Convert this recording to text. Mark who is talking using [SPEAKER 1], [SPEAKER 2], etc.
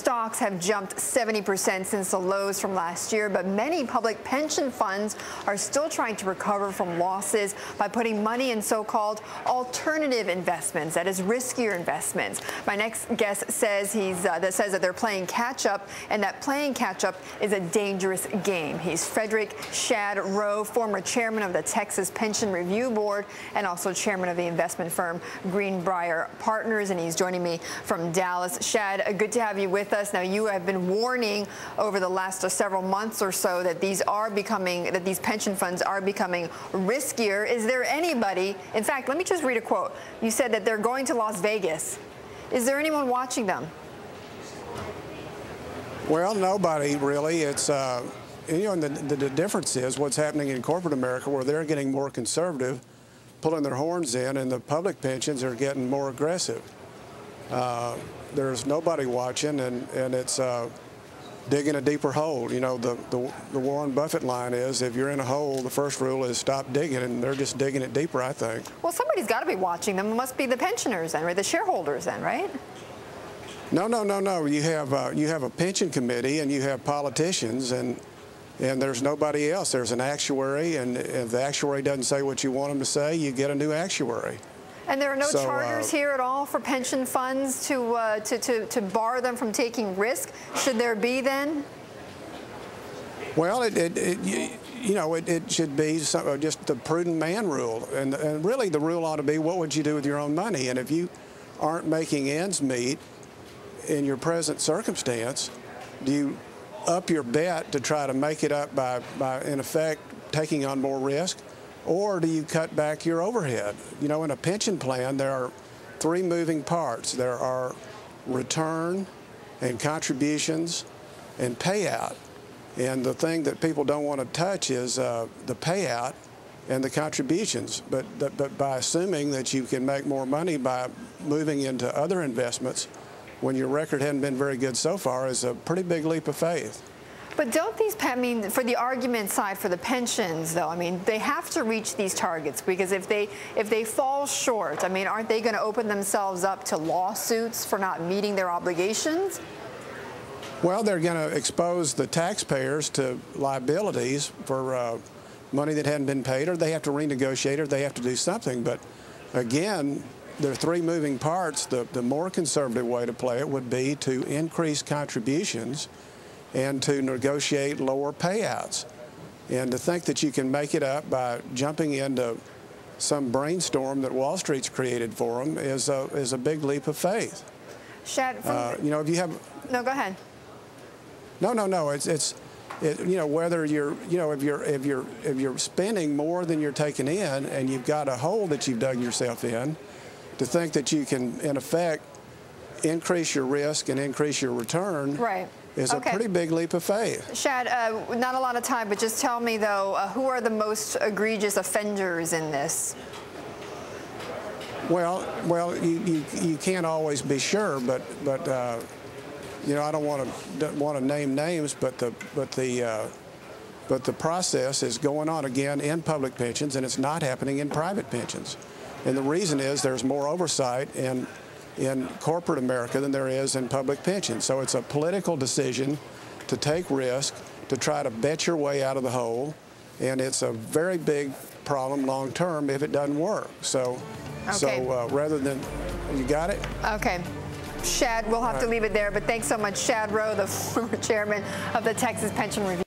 [SPEAKER 1] stocks have jumped 70% since the lows from last year, but many public pension funds are still trying to recover from losses by putting money in so-called alternative investments, that is riskier investments. My next guest says that they're playing catch-up, and that playing catch-up is a dangerous game. He's Frederick Shad Rowe, former chairman of the Texas Pension Review Board and also chairman of the investment firm Greenbrier Partners, and he's joining me from Dallas. Shad, good to have you with us. Now, you have been warning over the last several months or so that these pension funds are becoming riskier. Is there anybody, in fact, let me just read a quote. You said that they're going to Las Vegas. Is there anyone watching them?
[SPEAKER 2] Well, nobody really. It's and the difference is what's happening in corporate America, where they're getting more conservative, pulling their horns in, and the public pensions are getting more aggressive. There's nobody watching, and it's digging a deeper hole. You know, the Warren Buffett line is, if you're in a hole, the first rule is stop digging, and they're just digging it deeper, I think. Well,
[SPEAKER 1] somebody's got to be watching them. It must be the pensioners then, or the shareholders then, right?
[SPEAKER 2] No. You have a pension committee, and you have politicians, and there's nobody else. There's an actuary, and if the actuary doesn't say what you want him to say, you get a new actuary.
[SPEAKER 1] And there are no charters here at all for pension funds to bar them from taking risk. Should there be then?
[SPEAKER 2] Well, it should be just the prudent man rule, and really the rule ought to be, what would you do with your own money? And if you aren't making ends meet in your present circumstance, do you up your bet to try to make it up by in effect taking on more risk? Or do you cut back your overhead? You know, in a pension plan, there are three moving parts. There are return and contributions and payout. And the thing that people don't want to touch is the payout and the contributions. But by assuming that you can make more money by moving into other investments when your record hadn't been very good so far is a pretty big leap of faith.
[SPEAKER 1] But don't these, for the argument side for the pensions, though, I mean, they have to reach these targets, because if they fall short, I mean, aren't they going to open themselves up to lawsuits for not meeting their obligations?
[SPEAKER 2] Well, they're going to expose the taxpayers to liabilities for money that hadn't been paid, or they have to renegotiate, or they have to do something. But again, there are three moving parts. The more conservative way to play it would be to increase contributions and to negotiate lower payouts. And to think that you can make it up by jumping into some brainstorm that Wall Street's created for them is a big leap of faith.
[SPEAKER 1] Shad,
[SPEAKER 2] you know, if you have...
[SPEAKER 1] No, go ahead.
[SPEAKER 2] No. It's you know, whether you're, you know, if you're spending more than you're taking in, and you've got a hole that you've dug yourself in, to think that you can, in effect, increase your risk and increase your return,
[SPEAKER 1] right,
[SPEAKER 2] is a pretty big leap of faith.
[SPEAKER 1] Shad, not a lot of time, but just tell me, though, who are the most egregious offenders in this?
[SPEAKER 2] Well, you can't always be sure, but you know, I don't want to name names, but the process is going on again in public pensions, and it's not happening in private pensions. And the reason is there's more oversight in corporate America than there is in public pensions. So it's a political decision to take risk, to try to bet your way out of the hole, and it's a very big problem long term if it doesn't work. So, rather than, you got it?
[SPEAKER 1] Okay. Shad, we'll have to leave it there, but thanks so much, Shad Rowe, the former chairman of the Texas Pension Review.